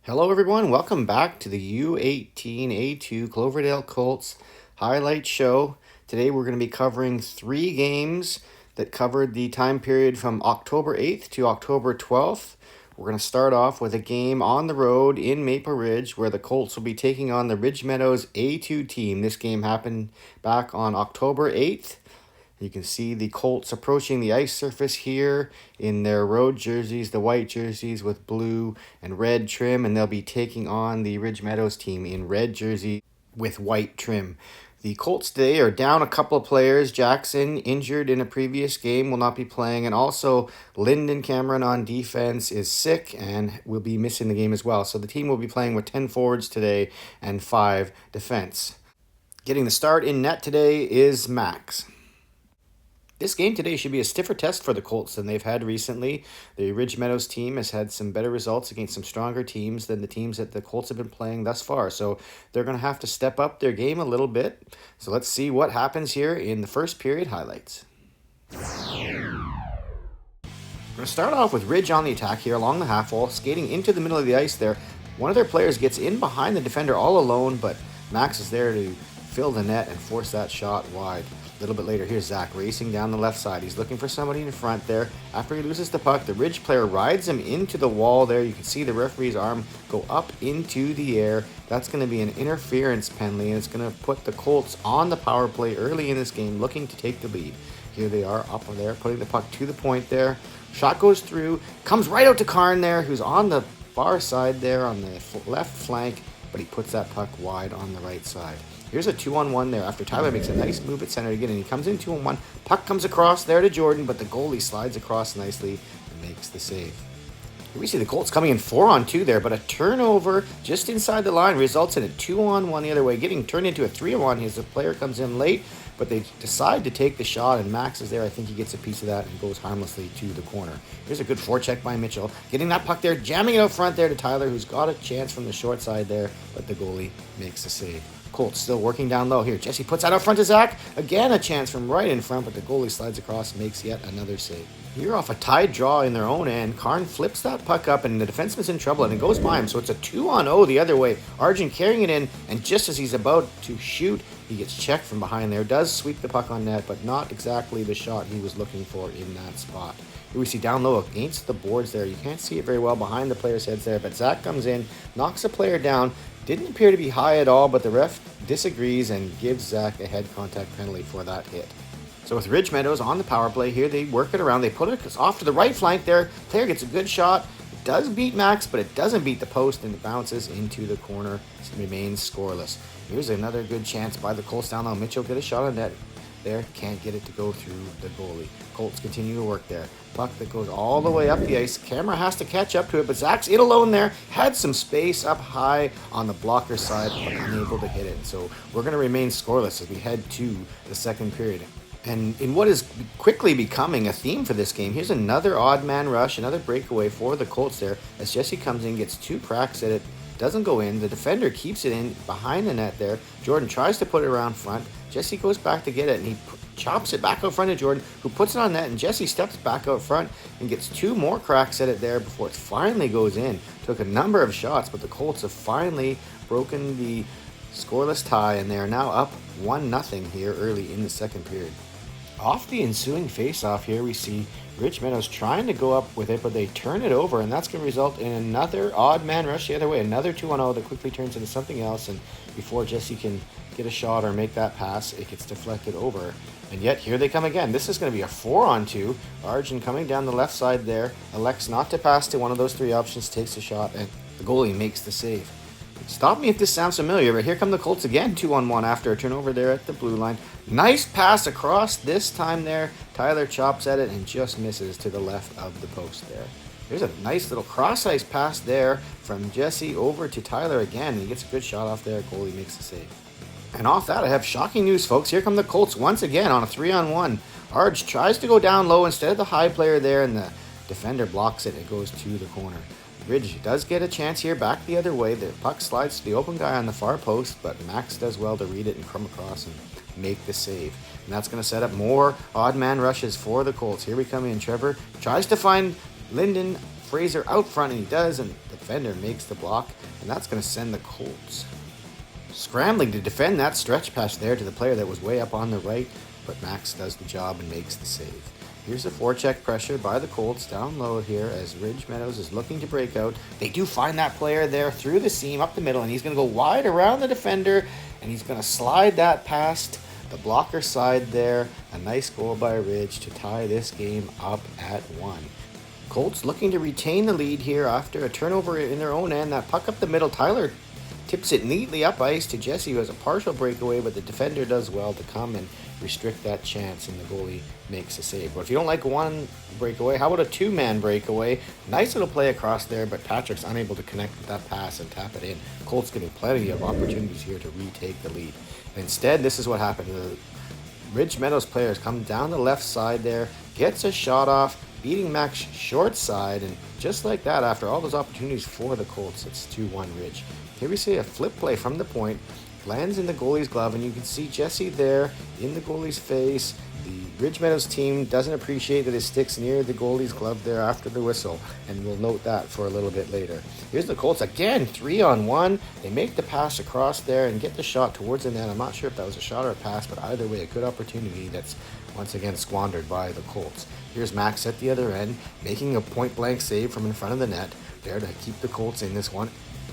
Hello everyone, welcome back to the U18A2 Cloverdale Colts highlight show. Today we're going to be covering 3 games that covered the time period from October 8th to October 12th. We're going to start off with a game on the road in Maple Ridge where the Colts will be taking on the Meadows A2 team. This game happened back on October 8th. You can see the Colts approaching the ice surface here in their road jerseys, the white jerseys with blue and red trim, and they'll be taking on the Meadows team in red jersey with white trim. The Colts today are down a couple of players. Jackson, injured in a previous game, will not be playing, and also Lyndon Cameron on defense is sick and will be missing the game as well. So the team will be playing with 10 forwards today and 5 defense. Getting the start in net today is Max. This game today should be a stiffer test for the Colts than they've had recently. The Meadows team has had some better results against some stronger teams than the teams that the Colts have been playing thus far. So they're going to have to step up their game a little bit. So let's see what happens here in the first period highlights. We're going to start off with Ridge on the attack here along the half wall, skating into the middle of the ice there. One of their players gets in behind the defender all alone, but Max is there to fill the net and force that shot wide. A little bit later, here's Zach racing down the left side. He's looking for somebody in front there. After he loses the puck, the Ridge player rides him into the wall there. You can see the referee's arm go up into the air. That's going to be an interference penalty, and it's going to put the Colts on the power play early in this game, looking to take the lead. Here they are up there, putting the puck to the point there. Shot goes through, comes right out to Karn there, who's on the far side there on the left flank, but he puts that puck wide on the right side. Here's a 2-on-1 there after Tyler makes a nice move at center again, and he comes in 2-on-1. Puck comes across there to Jordan, but the goalie slides across nicely and makes the save. Here we see the Colts coming in 4-on-2 there, but a turnover just inside the line results in a 2-on-1 the other way, getting turned into a 3-on-1 as the player comes in late, but they decide to take the shot, and Max is there. I think he gets a piece of that and goes harmlessly to the corner. Here's a good forecheck by Mitchell, getting that puck there, jamming it out front there to Tyler, who's got a chance from the short side there, but the goalie makes the save. Colts still working down low here. Jesse puts that out front to Zach. Again, a chance from right in front, but the goalie slides across, makes yet another save. Here off a tied draw in their own end, Karn flips that puck up, and the defenseman's in trouble, and it goes by him, so it's a 2-on-0 the other way. Arjun carrying it in, and just as he's about to shoot, he gets checked from behind there. Does sweep the puck on net, but not exactly the shot he was looking for in that spot. Here we see down low against the boards there. You can't see it very well behind the players' heads there, but Zach comes in, knocks the player down. Didn't appear to be high at all, but the ref disagrees and gives Zach a head contact penalty for that hit. So with Meadows on the power play here, they work it around. They put it off to the right flank there. Player gets a good shot. It does beat Max, but it doesn't beat the post, and it bounces into the corner. It remains scoreless. Here's another good chance by the Colts down low. Mitchell get a shot on net. There, can't get it to go through the goalie. Colts continue to work there. Puck that goes all the way up the ice. Camera has to catch up to it, but Zach's in alone there. Had some space up high on the blocker side, but unable to hit it. So we're going to remain scoreless as we head to the second period. And in what is quickly becoming a theme for this game, here's another odd man rush, another breakaway for the Colts there. As Jesse comes in, gets 2 cracks at it, doesn't go in. The defender keeps it in behind the net there. Jordan tries to put it around front. Jesse goes back to get it, and he chops it back out front of Jordan, who puts it on net, and Jesse steps back out front and gets 2 more cracks at it there before it finally goes in. Took a number of shots, but the Colts have finally broken the scoreless tie, and they are now up 1-0 here early in the second period. Off the ensuing face-off here, we see Meadows trying to go up with it, but they turn it over, and that's going to result in another odd man rush the other way, another 2-on-0 that quickly turns into something else, and before Jesse can get a shot or make that pass, it gets deflected over. And yet, here they come again. This is going to be a 4-on-2. Arjun coming down the left side there, elects not to pass to one of those 3 options, takes a shot, and the goalie makes the save. Stop me if this sounds familiar, but here come the Colts again, 2-on-1 after a turnover there at the blue line. Nice pass across this time there. Tyler chops at it and just misses to the left of the post there. There's a nice little cross-ice pass there from Jesse over to Tyler again, and he gets a good shot off there. Goalie makes the save. And off that, I have shocking news, folks. Here come the Colts once again on a 3-on-1. Arj tries to go down low instead of the high player there, and the defender blocks it. It goes to the corner. Ridge does get a chance here back the other way. The puck slides to the open guy on the far post, but Max does well to read it and come across and make the save. And that's going to set up more odd man rushes for the Colts. Here we come in. Trevor tries to find Lyndon Fraser out front, and he does, and the defender makes the block, and that's going to send the Colts scrambling to defend that stretch pass there to the player that was way up on the right, but Max does the job and makes the save. Here's a forecheck pressure by the Colts down low here as Ridge Meadows is looking to break out. They do find that player there through the seam up the middle, and he's going to go wide around the defender, and he's going to slide that past the blocker side there. A nice goal by Ridge to tie this game up at 1. Colts looking to retain the lead here after a turnover in their own end. That puck up the middle, Tyler tips it neatly up ice to Jesse, who has a partial breakaway, but the defender does well to come and restrict that chance, and the goalie makes a save. But if you don't like one breakaway, how about a two-man breakaway? Nice little play across there, but Patrick's unable to connect with that pass and tap it in. Colts getting plenty of opportunities here to retake the lead. Instead, this is what happened. The Ridge Meadows players come down the left side there, gets a shot off, beating Max short side, and just like that, after all those opportunities for the Colts, it's 2-1 Ridge. Here we see a flip play from the point, lands in the goalie's glove, and you can see Jesse there in the goalie's face. The Ridge Meadows team doesn't appreciate that his stick's near the goalie's glove there after the whistle, and we'll note that for a little bit later. Here's the Colts again, 3-on-1. They make the pass across there and get the shot towards the net. I'm not sure if that was a shot or a pass, but either way, a good opportunity that's once again squandered by the Colts. Here's Max at the other end, making a point-blank save from in front of the net there to keep the Colts in this one.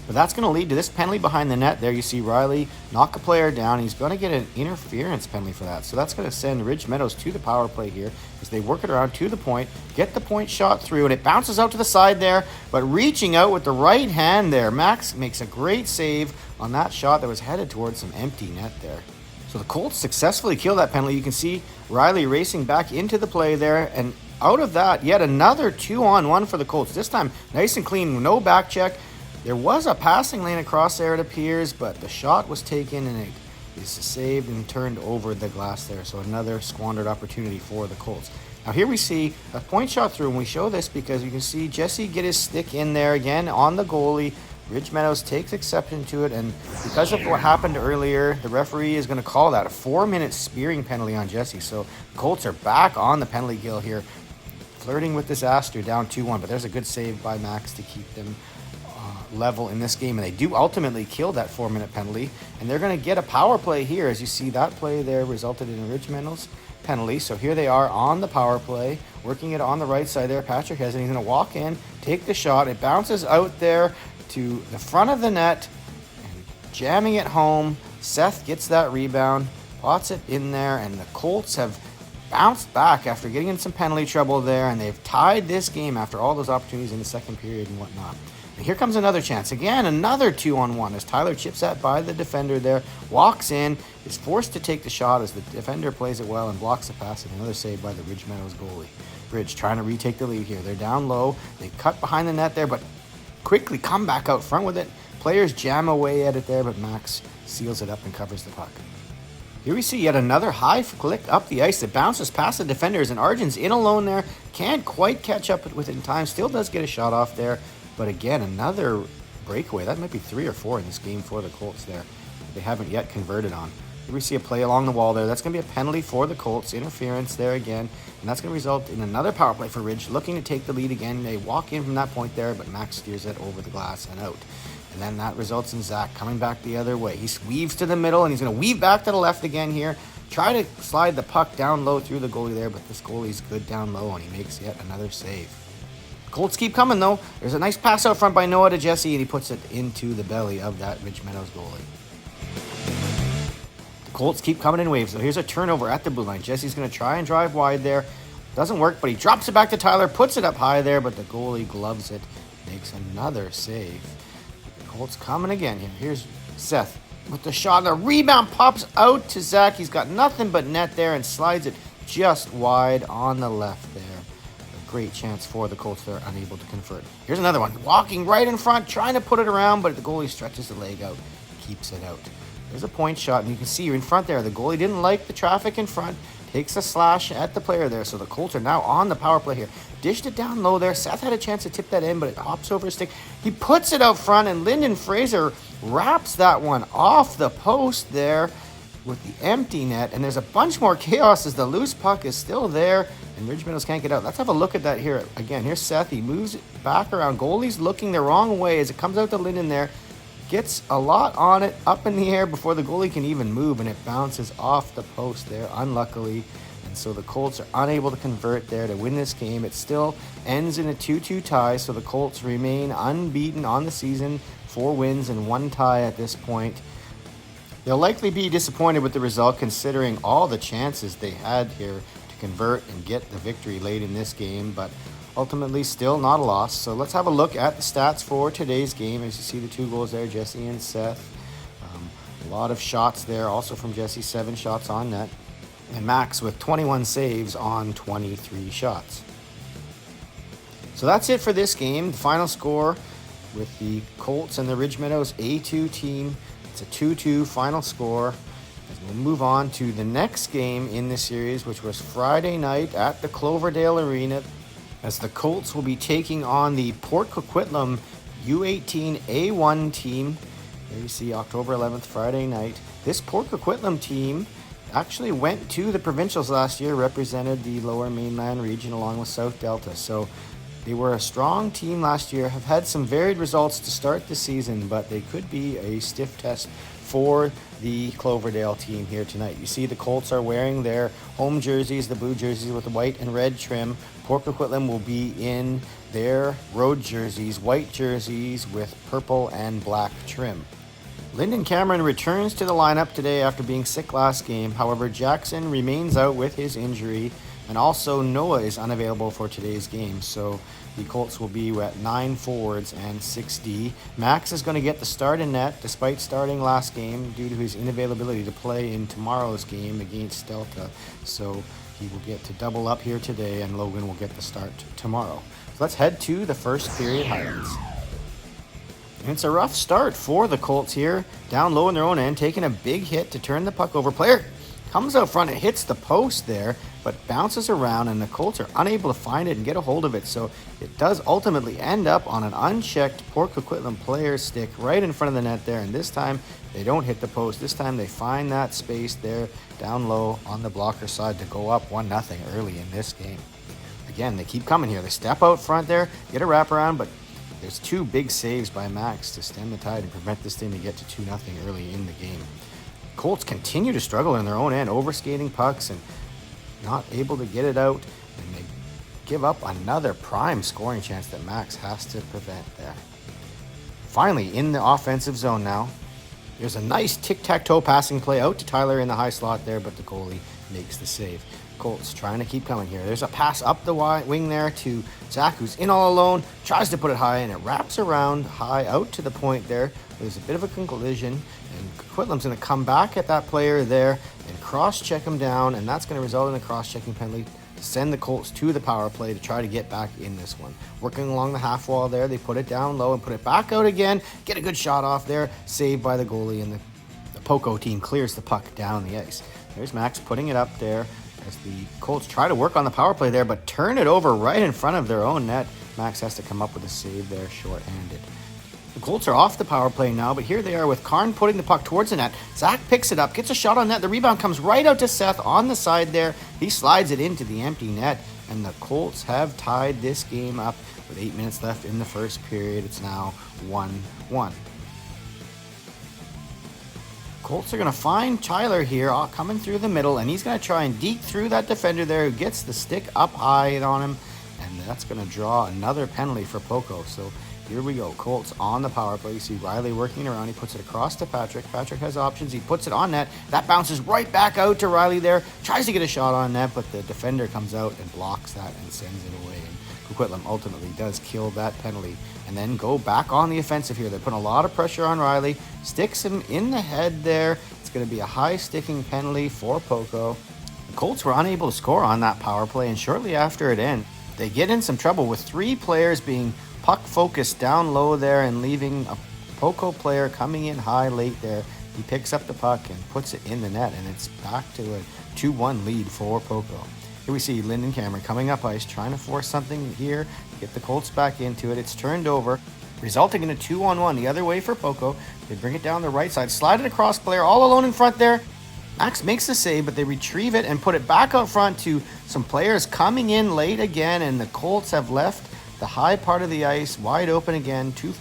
But that's going to lead to this penalty behind the net. There you see Riley knock a player down. He's going to get an interference penalty for that. So that's going to send Ridge Meadows to the power play here as they work it around to the point, get the point shot through, and it bounces out to the side there. But reaching out with the right hand there, Max makes a great save on that shot that was headed towards some empty net there. So the Colts successfully kill that penalty. You can see Riley racing back into the play there, and out of that, yet another 2-on-1 for the Colts. This time, nice and clean, no back check. There was a passing lane across there, it appears, but the shot was taken and it is saved and turned over the glass there. So another squandered opportunity for the Colts. Now here we see a point shot through, and we show this because you can see Jesse get his stick in there again on the goalie. Ridge Meadows takes exception to it, and because of what happened earlier, the referee is going to call that a 4-minute spearing penalty on Jesse. So the Colts are back on the penalty kill here, flirting with disaster, down 2-1. But there's a good save by Max to keep them level in this game, and they do ultimately kill that 4-minute penalty, and they're going to get a power play here. As you see, that play there resulted in a Ridge Meadows penalty. So here they are on the power play, working it on the right side there. Patrick has it. He's going to walk in, take the shot. It bounces out there to the front of the net, and jamming it home. Seth gets that rebound, pots it in there, and the Colts have bounced back after getting in some penalty trouble there, and they've tied this game after all those opportunities in the second period and whatnot. And here comes another chance. Again, another 2-on-1 as Tyler chips that by the defender there, walks in, is forced to take the shot as the defender plays it well and blocks the pass, and another save by the Ridge Meadows goalie. Ridge trying to retake the lead here. They're down low. They cut behind the net there, but quickly come back out front with it. Players jam away at it there, but Max seals it up and covers the puck. Here we see yet another high flick up the ice that bounces past the defenders, and Arjun's in alone there. Can't quite catch up with it in time. Still does get a shot off there. But again, another breakaway. That might be 3 or 4 in this game for the Colts there. They haven't yet converted on. Here we see a play along the wall there. That's going to be a penalty for the Colts. Interference there again. And that's going to result in another power play for Ridge, looking to take the lead again. They walk in from that point there, but Max steers it over the glass and out. And then that results in Zach coming back the other way. He weaves to the middle, and he's going to weave back to the left again here. Try to slide the puck down low through the goalie there, but this goalie's good down low, and he makes yet another save. Colts keep coming, though. There's a nice pass out front by Noah to Jesse, and he puts it into the belly of that Ridge Meadows goalie. The Colts keep coming in waves. So here's a turnover at the blue line. Jesse's going to try and drive wide there. Doesn't work, but he drops it back to Tyler, puts it up high there, but the goalie gloves it, makes another save. The Colts coming again here. Here's Seth with the shot. The rebound pops out to Zach. He's got nothing but net there and slides it just wide on the left there. Great chance for the Colts. They're unable to convert. Here's another one. Walking right in front, trying to put it around, but the goalie stretches the leg out, keeps it out. There's a point shot, and you can see you're in front there. The goalie didn't like the traffic in front, takes a slash at the player there, so the Colts are now on the power play here. Dished it down low there. Seth had a chance to tip that in, but it hops over his stick. He puts it out front, and Lyndon Fraser wraps that one off the post there. with the empty net, and there's a bunch more chaos as the loose puck is still there, and Ridge Meadows can't get out. Let's have a look at that here. Again, here's Seth. He moves it back around. Goalie's looking the wrong way as it comes out to Linden there. Gets a lot on it up in the air before the goalie can even move, and it bounces off the post there, unluckily. And so the Colts are unable to convert there to win this game. It still ends in a 2-2 tie, so the Colts remain unbeaten on the season, 4 wins and 1 tie at this point. They'll likely be disappointed with the result considering all the chances they had here to convert and get the victory late in this game, but ultimately still not a loss. So let's have a look at the stats for today's game. As you see the 2 goals there, Jesse and Seth. A lot of shots there, also from Jesse, 7 shots on net. And Max with 21 saves on 23 shots. So that's it for this game. The final score with the Colts and the Ridge Meadows A2 team. It's a 2-2 final score. As we'll move on to the next game in the series, which was Friday night at the Cloverdale Arena, as the Colts will be taking on the Port Coquitlam U18A1 team. There you see October 11th, Friday night. This Port Coquitlam team actually went to the provincials last year, represented the Lower Mainland region along with South Delta. So they were a strong team last year, have had some varied results to start the season, but they could be a stiff test for the Cloverdale team here tonight. You see the Colts are wearing their home jerseys, the blue jerseys with the white and red trim. Port Coquitlam will be in their road jerseys, white jerseys with purple and black trim. Lyndon Cameron returns to the lineup today after being sick last game. However, Jackson remains out with his injury, and also Noah is unavailable for today's game. So the Colts will be at 9 forwards and 6D. Max is going to get the start in net despite starting last game due to his inavailability to play in tomorrow's game against Delta. So he will get to double up here today, and Logan will get the start tomorrow. So let's head to the first period highlights. And it's a rough start for the Colts here. Down low in their own end, taking a big hit to turn the puck over. Player comes out front, it hits the post there, but bounces around, and the Colts are unable to find it and get a hold of it. So it does ultimately end up on an unchecked Port Coquitlam player's stick right in front of the net there. And this time they don't hit the post. This time they find that space there down low on the blocker side to go up 1-0 early in this game. Again, they keep coming here. They step out front there, get a wraparound, but there's 2 big saves by Max to stem the tide and prevent this thing to get to 2-0 early in the game. Colts continue to struggle in their own end, overskating pucks and not able to get it out, and they give up another prime scoring chance that Max has to prevent there. Finally, in the offensive zone now, there's a nice tic-tac-toe passing play out to Tyler in the high slot there, but the goalie makes the save. Colts trying to keep coming here. There's a pass up the wing there to Zach, who's in all alone, tries to put it high, and it wraps around high out to the point there. There's a bit of a collision, and Coquitlam's going to come back at that player there and cross-check him down, and that's going to result in a cross-checking penalty to send the Colts to the power play to try to get back in this one. Working along the half wall there, they put it down low and put it back out again, get a good shot off there, saved by the goalie, and the Poco team clears the puck down the ice. There's Max putting it up there as the Colts try to work on the power play there, but turn it over right in front of their own net. Max has to come up with a save there, short-handed. The Colts are off the power play now, but here they are with Karn putting the puck towards the net. Zach picks it up, gets a shot on net. The rebound comes right out to Seth on the side there. He slides it into the empty net, and the Colts have tied this game up with 8 minutes left in the first period. It's now 1-1. Colts are going to find Tyler here coming through the middle, and he's going to try and deke through that defender there who gets the stick up high on him, and that's going to draw another penalty for Poco. So here we go. Colts on the power play. You see Riley working around. He puts it across to Patrick. Patrick has options. He puts it on net. That bounces right back out to Riley there. Tries to get a shot on net, but the defender comes out and blocks that and sends it away. And Coquitlam ultimately does kill that penalty and then go back on the offensive here. They're putting a lot of pressure on Riley. Sticks him in the head there. It's going to be a high sticking penalty for Poco. The Colts were unable to score on that power play, and shortly after it ends, they get in some trouble with 3 players being puck focused down low there and leaving a Poco player coming in high late there. He picks up the puck and puts it in the net, and it's back to a 2-1 lead for Poco. Here we see Lyndon Cameron coming up ice, trying to force something here, get the Colts back into it. It's turned over, resulting in a 2-on-1 the other way for Poco. They bring it down the right side, slide it across, player all alone in front there. Max makes the save, but they retrieve it and put it back out front to some players coming in late again, and the Colts have left the high part of the ice wide open again, too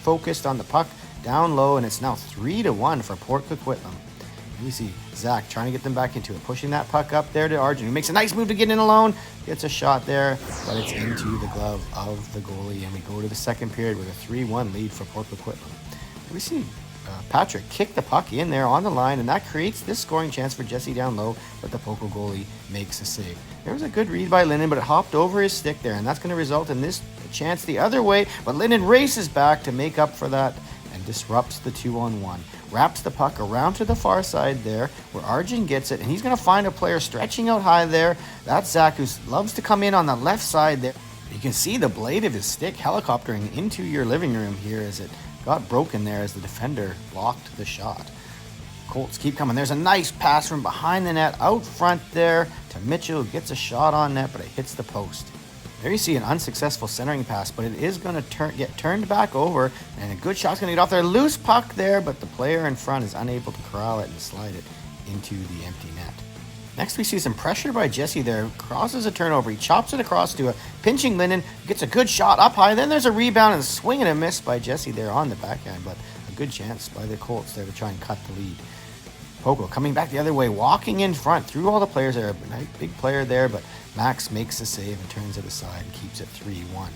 focused on the puck down low, and it's now 3-1 for Port Coquitlam. We see Zach trying to get them back into it, pushing that puck up there to Arjun, who makes a nice move to get in alone, gets a shot there, but it's into the glove of the goalie, and we go to the second period with a 3-1 lead for Port Coquitlam. We see Patrick kick the puck in there on the line, and that creates this scoring chance for Jesse down low, but the Poco goalie makes a save. There was a good read by Linden, but it hopped over his stick there, and that's going to result in this chance the other way, but Linden races back to make up for that and disrupts the 2-on-1. Wraps the puck around to the far side there where Arjun gets it, and he's going to find a player stretching out high there. That's Zach, who loves to come in on the left side there. You can see the blade of his stick helicoptering into your living room here as it got broken there as the defender blocked the shot. Colts keep coming. There's a nice pass from behind the net out front there to Mitchell, who gets a shot on net, but it hits the post. There you see an unsuccessful centering pass, but it is going to get turned back over, and a good shot's going to get off there. Loose puck there, but the player in front is unable to corral it and slide it into the empty net. Next, we see some pressure by Jesse there. Crosses a turnover. He chops it across to a pinching Linden. Gets a good shot up high. Then there's a rebound and a swing and a miss by Jesse there on the backhand, but a good chance by the Colts there to try and cut the lead. Poco coming back the other way, walking in front through all the players there. A nice big player there, but Max makes the save and turns it aside and keeps it 3-1.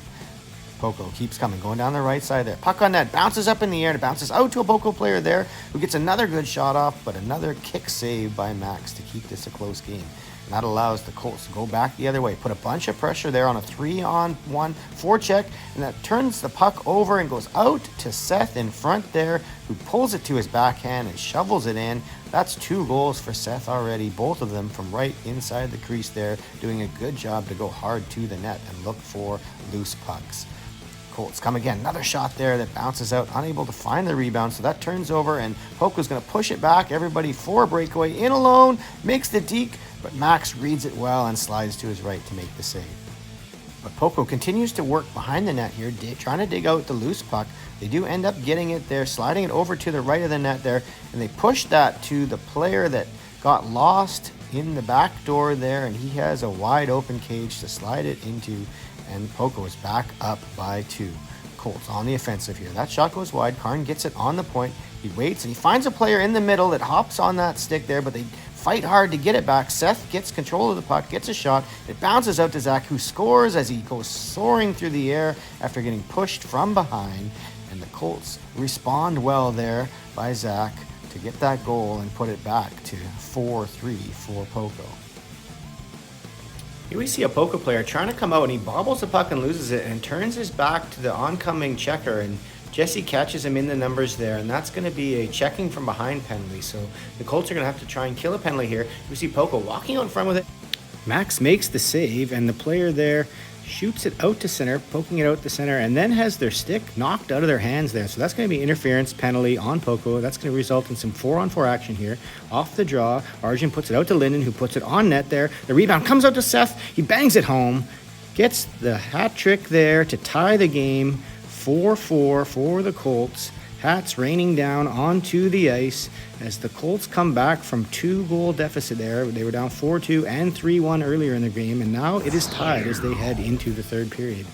Poco keeps coming, going down the right side there. Puck on net, bounces up in the air, and it bounces out to a Poco player there who gets another good shot off, but another kick save by Max to keep this a close game. And that allows the Colts to go back the other way, put a bunch of pressure there on a 3-on-1 forecheck, and that turns the puck over and goes out to Seth in front there, who pulls it to his backhand and shovels it in. That's 2 goals for Seth already, both of them from right inside the crease there, doing a good job to go hard to the net and look for loose pucks. Colts come again, another shot there that bounces out, unable to find the rebound, so that turns over, and Poco's going to push it back, everybody for a breakaway, in alone, makes the deke, but Max reads it well and slides to his right to make the save. But Poco continues to work behind the net here, trying to dig out the loose puck. They do end up getting it there, sliding it over to the right of the net there, and they push that to the player that got lost in the back door there, and he has a wide open cage to slide it into, and Poco is back up by 2. Colts on the offensive here. That shot goes wide. Karn gets it on the point. He waits, and he finds a player in the middle that hops on that stick there, but they fight hard to get it back. Seth gets control of the puck, gets a shot. It bounces out to Zach, who scores as he goes soaring through the air after getting pushed from behind. And the Colts respond well there by Zach to get that goal and put it back to 4-3 for Poco. Here we see a Poco player trying to come out, and he bobbles the puck and loses it and turns his back to the oncoming checker, and Jesse catches him in the numbers there, and that's going to be a checking from behind penalty. So the Colts are going to have to try and kill a penalty here. We see Poco walking out in front with it. Max makes the save, and the player there shoots it out to center, poking it out to center, and then has their stick knocked out of their hands there. So that's going to be interference penalty on Poco. That's going to result in some 4-on-4 action here. Off the draw, Arjun puts it out to Linden, who puts it on net there. The rebound comes out to Seth. He bangs it home, gets the hat trick there to tie the game. 4-4 for the Colts. Hats raining down onto the ice as the Colts come back from 2-goal deficit there. They were down 4-2 and 3-1 earlier in the game, and now it is tied as they head into the third period.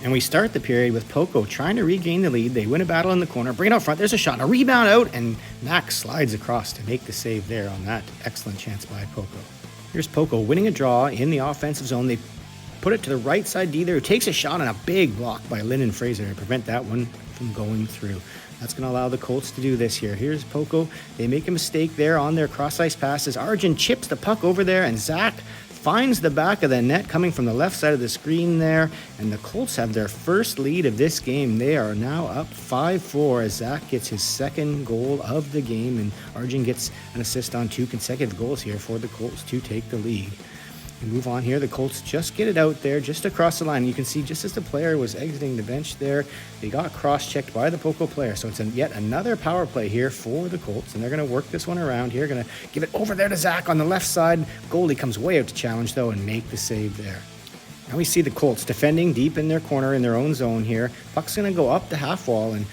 And we start the period with Poco trying to regain the lead. They win a battle in the corner, bring it out front. There's a shot, a rebound out, and Max slides across to make the save there on that excellent chance by Poco. Here's Poco winning a draw in the offensive zone. They put it to the right side D there, who takes a shot on a big block by Lyndon Fraser to prevent that one from going through. That's going to allow the Colts to do this here. Here's Poco. They make a mistake there on their cross-ice passes. Arjun chips the puck over there, and Zach finds the back of the net coming from the left side of the screen there, and the Colts have their first lead of this game. They are now up 5-4 as Zach gets his second goal of the game, and Arjun gets an assist on 2 consecutive goals here for the Colts to take the lead. We move on here. The Colts just get it out there just across the line. You can see just as the player was exiting the bench there, they got cross-checked by the Poco player. So it's yet another power play here for the Colts, and they're going to work this one around here. Going to give it over there to Zach on the left side. Goalie comes way out to challenge, though, and make the save there. Now we see the Colts defending deep in their corner in their own zone here. Puck's going to go up the half wall, and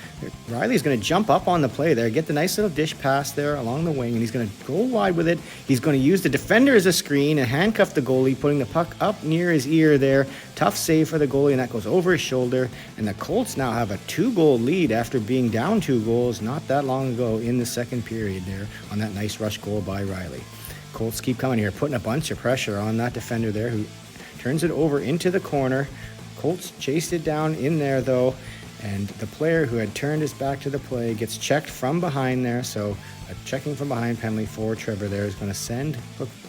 Riley's going to jump up on the play there, get the nice little dish pass there along the wing, and he's going to go wide with it. He's going to use the defender as a screen and handcuff the goalie, putting the puck up near his ear there. Tough save for the goalie, and that goes over his shoulder. And the Colts now have a 2-goal lead after being down 2 goals not that long ago in the second period there on that nice rush goal by Riley. Colts keep coming here, putting a bunch of pressure on that defender there, who turns it over into the corner. Colts chased it down in there though, and the player who had turned his back to the play gets checked from behind there. So a checking from behind penalty for Trevor there is going to send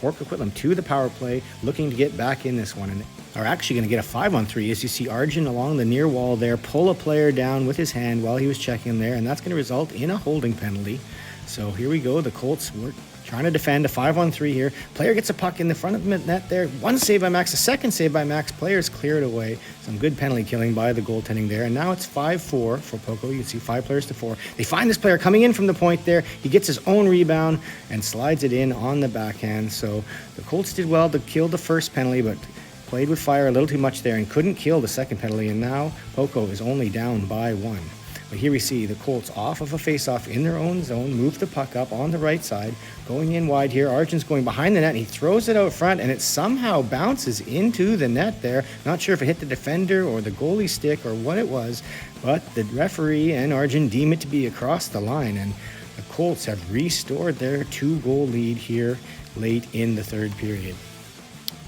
Port Coquitlam to the power play, looking to get back in this one, and are actually going to get a 5-on-3 as you see Arjun along the near wall there pull a player down with his hand while he was checking there, and that's going to result in a holding penalty. So here we go, the Colts were trying to defend a 5-on-3 here. Player gets a puck in the front of the net there. One save by Max, a second save by Max. Players cleared away. Some good penalty killing by the goaltending there. And now it's 5-4 for Poco. You can see 5 players to 4. They find this player coming in from the point there. He gets his own rebound and slides it in on the backhand. So the Colts did well to kill the first penalty, but played with fire a little too much there and couldn't kill the second penalty. And now Poco is only down by 1. But here we see the Colts off of a face-off in their own zone, move the puck up on the right side, going in wide here. Arjun's going behind the net, and he throws it out front, and it somehow bounces into the net there. Not sure if it hit the defender or the goalie stick or what it was, but the referee and Arjun deem it to be across the line, and the Colts have restored their 2-goal lead here late in the third period.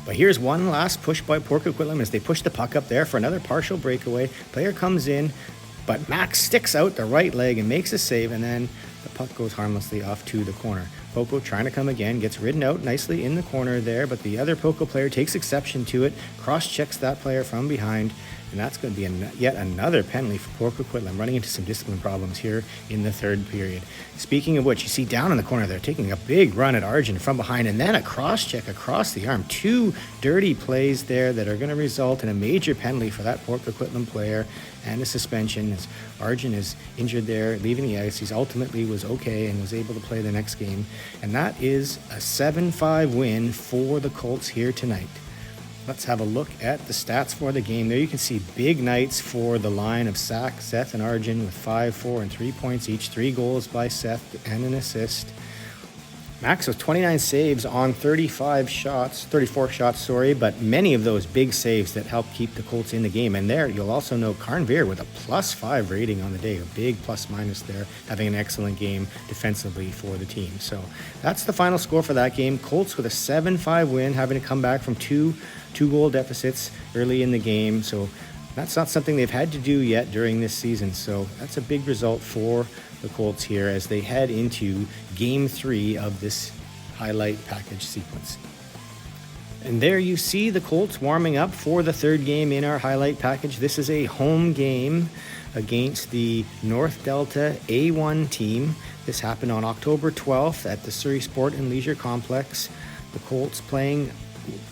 But here's one last push by Port Coquitlam as they push the puck up there for another partial breakaway. Player comes in, but Max sticks out the right leg and makes a save, and then the puck goes harmlessly off to the corner. Poco trying to come again, gets ridden out nicely in the corner there, but the other Poco player takes exception to it, cross-checks that player from behind, and that's going to be yet another penalty for Port Coquitlam, running into some discipline problems here in the third period. Speaking of which, you see down in the corner there, taking a big run at Arjun from behind, and then a cross-check across the arm. 2 dirty plays there that are going to result in a major penalty for that Port Coquitlam player and a suspension as Arjun is injured there, leaving the ice. He's ultimately was okay and was able to play the next game. And that is a 7-5 win for the Colts here tonight. Let's have a look at the stats for the game. There you can see big nights for the line of Seth and Arjun with 5, 4, and 3 points each. 3 goals by Seth and an assist. Max with 29 saves on 34 shots, but many of those big saves that help keep the Colts in the game. And there, you'll also know Carnveer with a +5 rating on the day, a big plus-minus there, having an excellent game defensively for the team. So that's the final score for that game. Colts with a 7-5 win, having to come back from two-goal deficits early in the game. So that's not something they've had to do yet during this season. So that's a big result for the Colts here as they head into Game 3 of this highlight package sequence. And there you see the Colts warming up for the third game in our highlight package. This is a home game against the North Delta A1 team. This happened on October 12th at the Surrey Sport and Leisure Complex. The Colts playing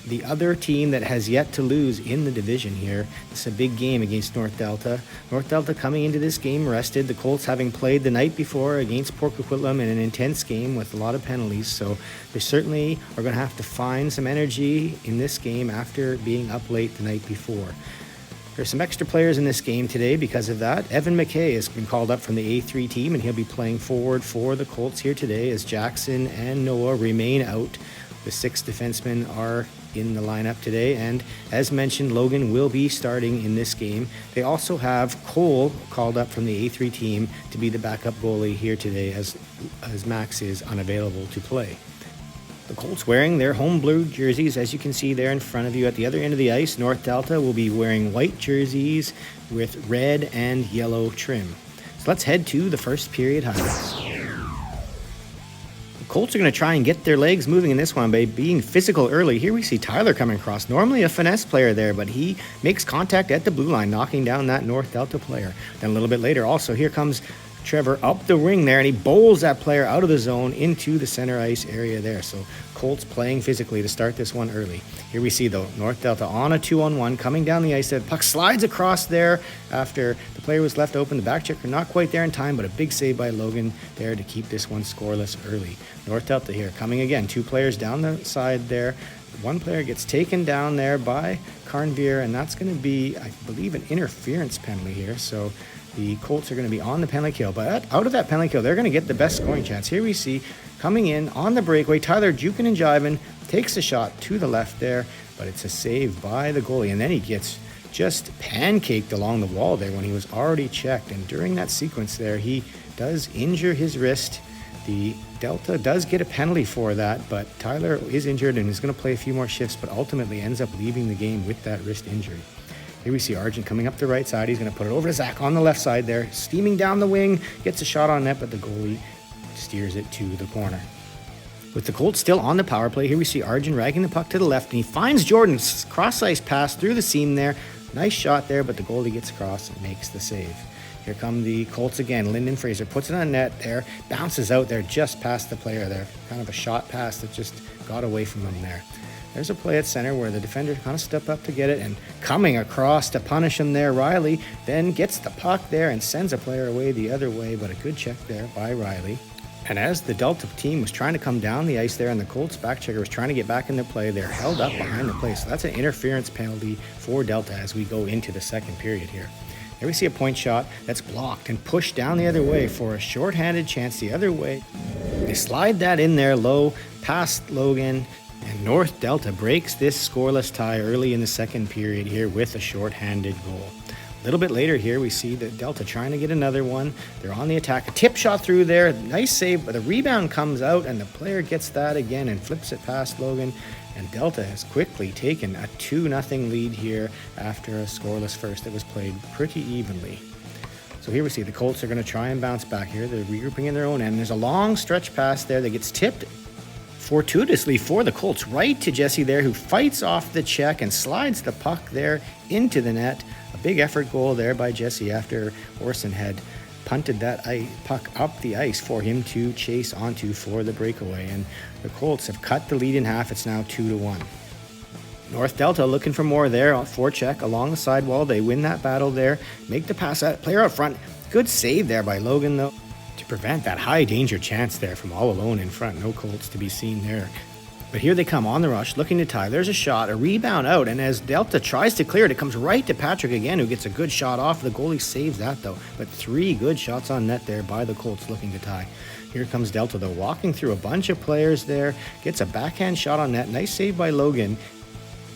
the other team that has yet to lose in the division here. It's a big game against North Delta. North Delta coming into this game rested. The Colts having played the night before against Port Coquitlam in an intense game with a lot of penalties. So they certainly are going to have to find some energy in this game after being up late the night before. There's some extra players in this game today because of that. Evan McKay has been called up from the A3 team, and he'll be playing forward for the Colts here today as Jackson and Noah remain out. The 6 defensemen are in the lineup today, and as mentioned, Logan will be starting in this game. They also have Cole called up from the A3 team to be the backup goalie here today as Max is unavailable to play. The Colts wearing their home blue jerseys, as you can see there in front of you. At the other end of the ice, North Delta will be wearing white jerseys with red and yellow trim. So let's head to the first period highlights. Colts are going to try and get their legs moving in this one by being physical early. Here we see Tyler coming across. Normally a finesse player there, but he makes contact at the blue line, knocking down that North Delta player. Then a little bit later, also, here comes Trevor up the wing there, and he bowls that player out of the zone into the center ice area there. So Colts playing physically to start this one early. Here we see, though, North Delta on a 2-on-1 coming down the ice. The puck slides across there after the player was left open. The back checker not quite there in time, but a big save by Logan there to keep this one scoreless early. North Delta here coming again. 2 players down the side there. one player gets taken down there by Carnvier, and that's going to be, I believe, an interference penalty here. So the Colts are going to be on the penalty kill, but out of that penalty kill, they're going to get the best scoring chance. Here we see coming in on the breakaway, Tyler juking and jiving, takes a shot to the left there, but it's a save by the goalie, and then he gets just pancaked along the wall there when he was already checked. And during that sequence there, he does injure his wrist. The Delta does get a penalty for that, but Tyler is injured and is going to play a few more shifts, but ultimately ends up leaving the game with that wrist injury. Here we see Argent coming up the right side. He's going to put it over to Zach on the left side there, steaming down the wing, gets a shot on net, but the goalie steers it to the corner. With the Colts still on the power play, here we see Argent ragging the puck to the left, and he finds Jordan's cross-ice pass through the seam there. Nice shot there, but the goalie gets across and makes the save. Here come the Colts again. Lyndon Fraser puts it on net there, bounces out there just past the player there. Kind of a shot pass that just got away from him there. There's a play at center where the defender kind of stepped up to get it, and coming across to punish him there, Riley then gets the puck there and sends a player away the other way, but a good check there by Riley. And as the Delta team was trying to come down the ice there and the Colts back checker was trying to get back into play, they're held up behind the play. So that's an interference penalty for Delta as we go into the second period here. There we see a point shot that's blocked and pushed down the other way for a shorthanded chance the other way. They slide that in there low past Logan, and North Delta breaks this scoreless tie early in the second period here with a shorthanded goal. A little bit later here, we see the Delta trying to get another one. They're on the attack. A tip shot through there. Nice save, but the rebound comes out, and the player gets that again and flips it past Logan. And Delta has quickly taken a 2-0 lead here after a scoreless first that was played pretty evenly. So here we see the Colts are going to try and bounce back here. They're regrouping in their own end. There's a long stretch pass there that gets tipped fortuitously for the Colts right to Jesse there, who fights off the check and slides the puck there into the net. A big effort goal there by Jesse after Orson had punted that puck up the ice for him to chase onto for the breakaway. And the Colts have cut the lead in half. It's now 2-1. North Delta looking for more there on forecheck along the sidewall. They win that battle there, make the pass out, player up front. Good save there by Logan though, to prevent that high danger chance there from all alone in front. No Colts to be seen there. But here they come on the rush, looking to tie. There's a shot, a rebound out, and as Delta tries to clear it, it comes right to Patrick again, who gets a good shot off. The goalie saves that, though. But 3 good shots on net there by the Colts looking to tie. Here comes Delta, though, walking through a bunch of players there. Gets a backhand shot on net. Nice save by Logan.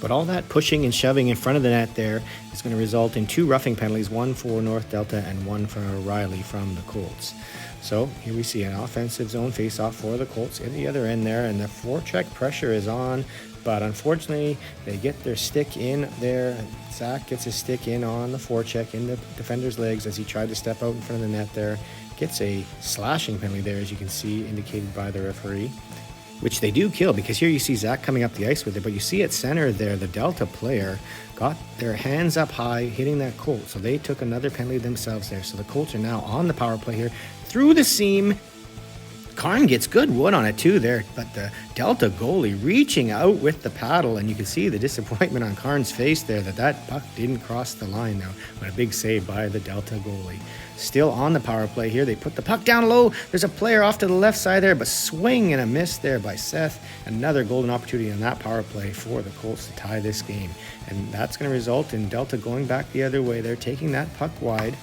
But all that pushing and shoving in front of the net there is going to result in 2 roughing penalties, one for North Delta and one for Riley from the Colts. So here we see an offensive zone face-off for the Colts in the other end there, and the forecheck pressure is on, but unfortunately they get their stick in there. Zach gets his stick in on the forecheck in the defender's legs as he tried to step out in front of the net there. Gets a slashing penalty there, as you can see, indicated by the referee, which they do kill, because here you see Zach coming up the ice with it, but you see at center there, the Delta player got their hands up high, hitting that Colt, so they took another penalty themselves there. So the Colts are now on the power play here, through the seam. Karn gets good wood on it too there, but the Delta goalie reaching out with the paddle, and you can see the disappointment on Karn's face there that puck didn't cross the line though, but a big save by the Delta goalie. Still on the power play here, they put the puck down low. There's a player off to the left side there, but swing and a miss there by Seth. Another golden opportunity on that power play for the Colts to tie this game, and that's going to result in Delta going back the other way. They're taking that puck wide.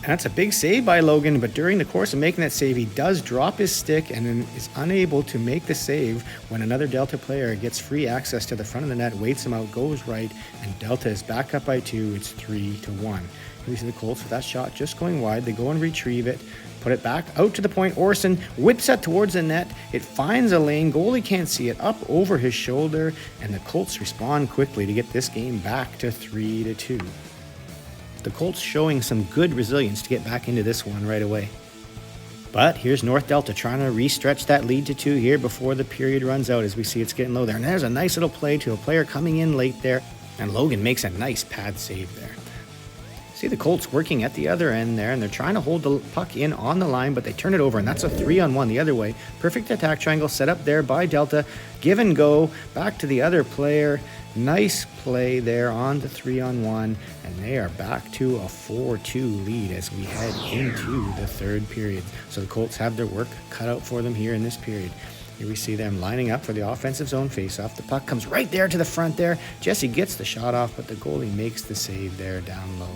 And that's a big save by Logan, but during the course of making that save, he does drop his stick and then is unable to make the save when another Delta player gets free access to the front of the net, waits him out, goes right, and Delta is back up by 2. It's 3-1. We see the Colts with that shot just going wide. They go and retrieve it, put it back out to the point. Orson whips it towards the net. It finds a lane. Goalie can't see it, up over his shoulder, and the Colts respond quickly to get this game back to 3-2. The Colts showing some good resilience to get back into this one right away. But here's North Delta trying to re-stretch that lead to 2 here before the period runs out, as we see it's getting low there. And there's a nice little play to a player coming in late there, and Logan makes a nice pad save there. See the Colts working at the other end there, and they're trying to hold the puck in on the line, but they turn it over, and that's a 3-on-1 the other way. Perfect attack triangle set up there by Delta. Give and go back to the other player. Nice play there on the 3-on-1, and they are back to a 4-2 lead as we head into the third period. So the Colts have their work cut out for them here in this period. Here we see them lining up for the offensive zone faceoff. The puck comes right there to the front there. Jesse gets the shot off, but the goalie makes the save there down low.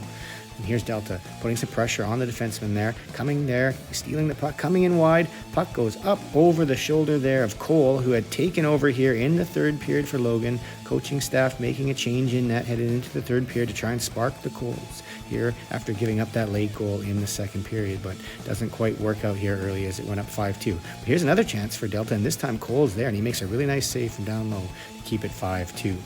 And here's Delta putting some pressure on the defenseman there, coming there, stealing the puck, coming in wide. Puck goes up over the shoulder there of Cole, who had taken over here in the third period for Logan. Coaching staff making a change in net headed into the third period to try and spark the Colts here after giving up that late goal in the second period, but doesn't quite work out here early as it went up 5-2. But here's another chance for Delta, and this time Cole's there, and he makes a really nice save from down low to keep it 5-2.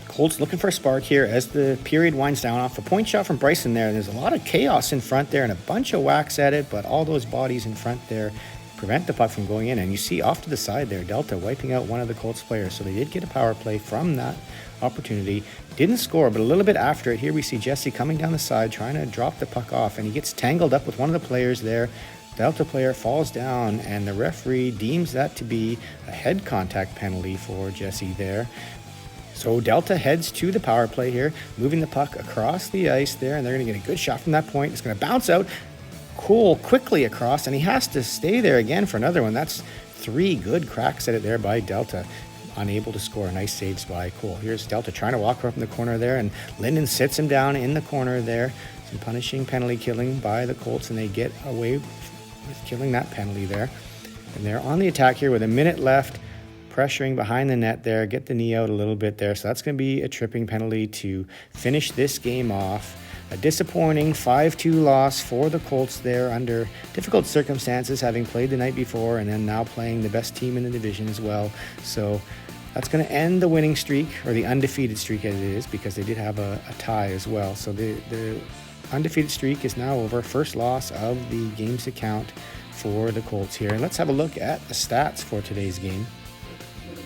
Colts looking for a spark here as the period winds down off a point shot from Bryson there. There's a lot of chaos in front there and a bunch of whacks at it, but all those bodies in front there prevent the puck from going in. And you see off to the side there, Delta wiping out one of the Colts players. So they did get a power play from that opportunity. Didn't score, but a little bit after it, here we see Jesse coming down the side trying to drop the puck off, and he gets tangled up with one of the players there. Delta player falls down, and the referee deems that to be a head contact penalty for Jesse there. So Delta heads to the power play here, moving the puck across the ice there, and they're going to get a good shot from that point. It's going to bounce out. Cole quickly across, and he has to stay there again for another one. That's 3 good cracks at it there by Delta. Unable to score. Nice saves by Cole. Here's Delta trying to walk up in the corner there, and Linden sits him down in the corner there. Some punishing penalty killing by the Colts, and they get away with killing that penalty there. And they're on the attack here with a minute left, pressuring behind the net there, get the knee out a little bit there. So that's going to be a tripping penalty to finish this game off. A disappointing 5-2 loss for the Colts there under difficult circumstances, having played the night before and then now playing the best team in the division as well. So that's going to end the winning streak, or the undefeated streak as it is, because they did have a tie as well. So the undefeated streak is now over. First loss of the games to count for the Colts here. And let's have a look at the stats for today's game.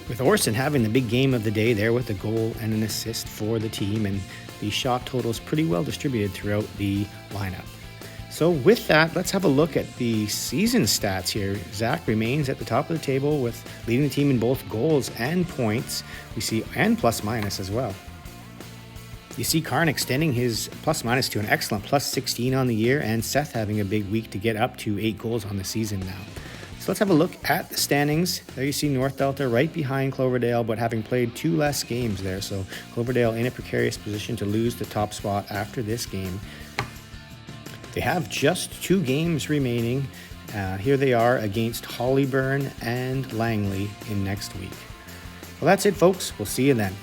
With Orson having the big game of the day there with a goal and an assist for the team, and the shot totals pretty well distributed throughout the lineup. So with that, let's have a look at the season stats here. Zach remains at the top of the table with leading the team in both goals and points. We see, and plus minus as well. You see Karn extending his plus minus to an excellent plus 16 on the year, and Seth having a big week to get up to 8 goals on the season now. So let's have a look at the standings. There you see North Delta right behind Cloverdale, but having played 2 less games there. So Cloverdale in a precarious position to lose the top spot after this game. They have just 2 games remaining. Here they are against Hollyburn and Langley in next week. Well, that's it, folks. We'll see you then.